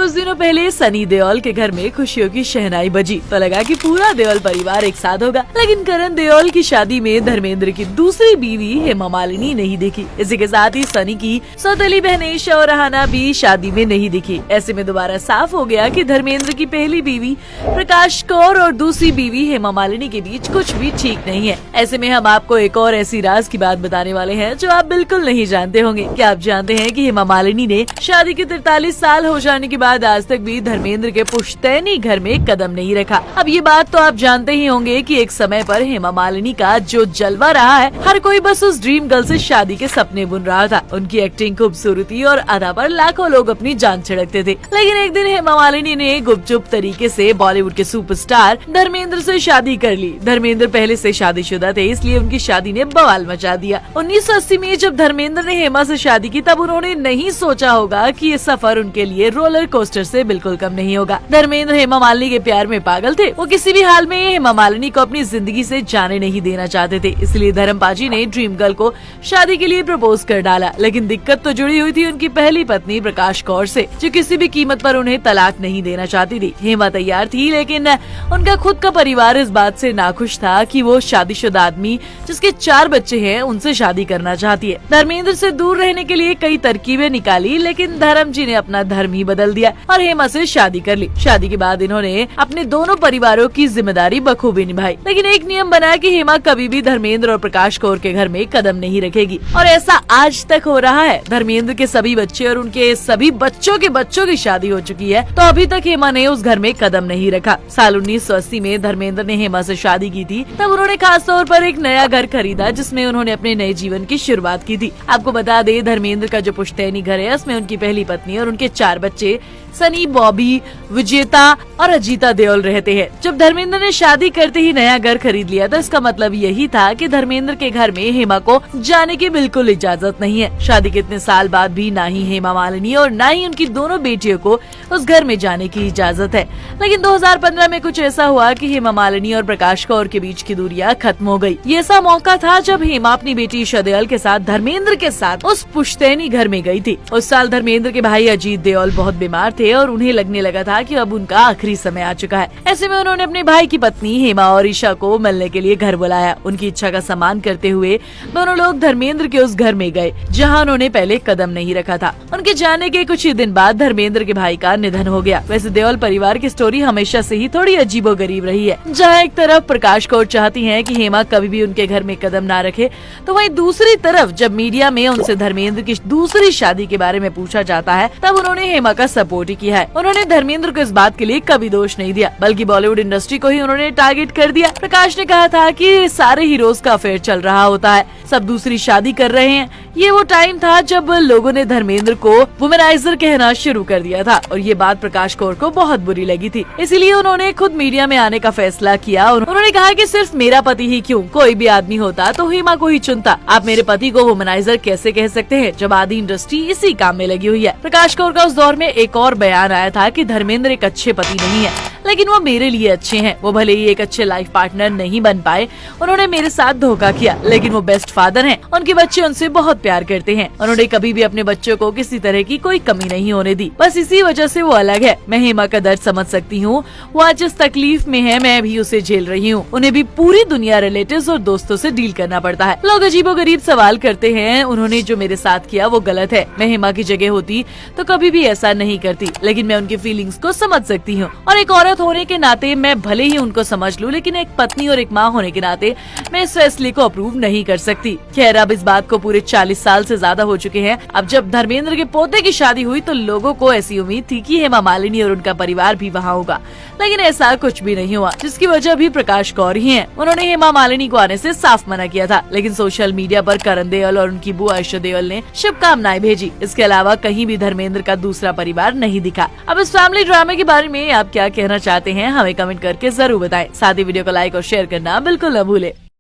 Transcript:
कुछ दिनों पहले सनी देओल के घर में खुशियों की शहनाई बजी तो लगा कि पूरा देओल परिवार एक साथ होगा। लेकिन करण देओल की शादी में धर्मेंद्र की दूसरी बीवी हेमा मालिनी नहीं दिखी। इसी के साथ ही सनी की सौतेली बहन ईशा और रहाना भी शादी में नहीं दिखी। ऐसे में दोबारा साफ हो गया कि धर्मेंद्र की पहली बीवी प्रकाश कौर और दूसरी बीवी हेमा मालिनी के बीच कुछ भी ठीक नहीं है। ऐसे में हम आपको एक और ऐसी राज की बात बताने वाले हैं जो आप बिल्कुल नहीं जानते होंगे। क्या आप जानते हैं कि हेमा मालिनी ने शादी के 43 साल हो जाने के बाद आज तक भी धर्मेंद्र के पुश्तैनी घर में कदम नहीं रखा। अब ये बात तो आप जानते ही होंगे कि एक समय पर हेमा मालिनी का जो जलवा रहा है, हर कोई बस उस ड्रीम गर्ल से शादी के सपने बुन रहा था। उनकी एक्टिंग, खूबसूरती और अदा पर लाखों लोग अपनी जान छिड़कते थे। लेकिन एक दिन हेमा मालिनी ने गुपचुप तरीके से बॉलीवुड के सुपरस्टार धर्मेंद्र से शादी कर ली। धर्मेंद्र पहले से शादीशुदा थे, इसलिए उनकी शादी ने बवाल मचा दिया। 1980 में जब धर्मेंद्र ने हेमा से शादी की, तब उन्होंने नहीं सोचा होगा कि ये सफर उनके लिए रोलर कोस्टर से बिल्कुल कम नहीं होगा। धर्मेंद्र हेमा मालिनी के प्यार में पागल थे। वो किसी भी हाल में हेमा मालिनी को अपनी जिंदगी से जाने नहीं देना चाहते थे। इसलिए धर्मपाजी ने ड्रीम गर्ल को शादी के लिए प्रपोज कर डाला। लेकिन दिक्कत तो जुड़ी हुई थी उनकी पहली पत्नी प्रकाश कौर से, जो किसी भी कीमत पर उन्हें तलाक नहीं देना चाहती थी। हेमा तैयार थी, लेकिन उनका खुद का परिवार इस बात से नाखुश था कि वो शादीशुदा आदमी जिसके 4 बच्चे हैं उनसे शादी करना चाहती है। धर्मेंद्र से दूर रहने के लिए कई तरकीबें निकाली, लेकिन धर्म जी ने अपना धर्म ही बदल दिया और हेमा से शादी कर ली। शादी के बाद इन्होंने अपने दोनों परिवारों की जिम्मेदारी बखूबी निभाई। लेकिन एक नियम बना कि हेमा कभी भी धर्मेंद्र और प्रकाश कौर के घर में कदम नहीं रखेगी, और ऐसा आज तक हो रहा है। धर्मेंद्र के सभी बच्चे और उनके सभी बच्चों के बच्चों की शादी हो चुकी है, तो अभी तक हेमा ने उस घर में कदम नहीं रखा। साल 1980 में धर्मेंद्र ने हेमा से शादी की थी। तब उन्होंने खास तौर पर एक नया घर खरीदा, जिसमें उन्होंने अपने नए जीवन की शुरुआत की थी। आपको बता दें, धर्मेंद्र का जो पुश्तैनी घर है, उसमें उनकी पहली पत्नी और उनके 4 बच्चे सनी, बॉबी, विजेता और अजीता देओल रहते हैं। जब धर्मेंद्र ने शादी करते ही नया घर खरीद लिया, तो इसका मतलब यही था कि धर्मेंद्र के घर में हेमा को जाने की बिल्कुल इजाजत नहीं है। शादी के इतने साल बाद भी ना ही हेमा मालिनी और ना ही उनकी दोनों बेटियों को उस घर में जाने की इजाजत है। लेकिन 2015 में कुछ ऐसा हुआ कि हेमा मालिनी और प्रकाश कौर के बीच की दूरियां खत्म हो गई। ये ऐसा मौका था जब हेमा अपनी बेटी ईशा देओल के साथ धर्मेंद्र के साथ उस पुश्तैनी घर में गई थी। उस साल धर्मेंद्र के भाई अजीत देओल बहुत बीमार थे और उन्हें लगने लगा था कि अब उनका आखिरी समय आ चुका है। ऐसे में उन्होंने अपने भाई की पत्नी हेमा और ईशा को मिलने के लिए घर बुलाया। उनकी इच्छा का सम्मान करते हुए दोनों लोग धर्मेंद्र के उस घर में गए जहां उन्होंने पहले कदम नहीं रखा था। उनके जाने के कुछ ही दिन बाद धर्मेंद्र के भाई का निधन हो गया। वैसे देओल परिवार की स्टोरी हमेशा से ही थोड़ी अजीबोगरीब रही है। जहाँ एक तरफ प्रकाश कौर चाहती है कि हेमा कभी भी उनके घर में कदम ना रखे, तो वहीं दूसरी तरफ जब मीडिया में उनसे धर्मेंद्र की दूसरी शादी के बारे में पूछा जाता है, तब उन्होंने हेमा का सपोर्ट ही किया है। उन्होंने धर्मेंद्र को इस बात के लिए कभी दोष नहीं दिया, बल्कि बॉलीवुड इंडस्ट्री को ही उन्होंने टारगेट कर दिया। प्रकाश ने कहा था कि सारे हीरोज का अफेयर चल रहा होता है, सब दूसरी शादी कर रहे हैं। ये वो टाइम था जब लोगों ने धर्मेंद्र को वुमेनाइजर कहना शुरू कर दिया था, और ये बात प्रकाश कौर को बहुत बुरी लगी थी। इसीलिए उन्होंने खुद मीडिया में आने का फैसला किया। उन्होंने कहा कि सिर्फ मेरा पति ही क्यों, कोई भी आदमी होता तो हेमा को ही चुनता। आप मेरे पति को वुमेनाइजर कैसे कह सकते हैं, जब आधी इंडस्ट्री इसी काम में लगी हुई है। प्रकाश कौर का उस दौर में एक और बयान आया था कि धर्मेंद्र एक अच्छे पति नहीं है, लेकिन वो मेरे लिए अच्छे हैं। वो भले ही एक अच्छे लाइफ पार्टनर नहीं बन पाए, उन्होंने मेरे साथ धोखा किया, लेकिन वो बेस्ट फादर हैं। उनके बच्चे उनसे बहुत प्यार करते हैं। उन्होंने कभी भी अपने बच्चों को किसी तरह की कोई कमी नहीं होने दी। बस इसी वजह से वो अलग है। मैं हेमा का दर्द समझ सकती हूँ। वो आज जिस तकलीफ में है, मैं भी उसे झेल रही हूँ। उन्हें भी पूरी दुनिया रिलेटिव्स और दोस्तों से डील करना पड़ता है। लोग अजीबोगरीब सवाल करते हैं, उन्होंने जो मेरे साथ किया वो गलत है। मैं हेमा की जगह होती तो कभी भी ऐसा नहीं करती, लेकिन मैं उनकी फीलिंग्स को समझ सकती हूँ। और एक औरत होने के नाते मैं भले ही उनको समझ लूं, लेकिन एक पत्नी और एक माँ होने के नाते मैं इस फैसले को अप्रूव नहीं कर सकती। खैर, अब इस बात को पूरे 40 साल से ज्यादा हो चुके हैं। अब जब धर्मेंद्र के पोते की शादी हुई तो लोगों को ऐसी उम्मीद थी कि हेमा मालिनी और उनका परिवार भी वहाँ होगा, लेकिन ऐसा कुछ भी नहीं हुआ, जिसकी वजह भी प्रकाश कौर ही है। उन्होंने हेमा मालिनी को आने से साफ मना किया था, लेकिन सोशल मीडिया पर करण देओल और उनकी बुआ ईशा देओल ने शुभकामनाएं भेजी। इसके अलावा कहीं भी धर्मेंद्र का दूसरा परिवार नहीं दिखा। अब इस फैमिली ड्रामे के बारे में आप क्या कहना चाहते हैं, हमें कमेंट करके जरूर बताएं। साथ ही वीडियो को लाइक और शेयर करना बिल्कुल न भूलें।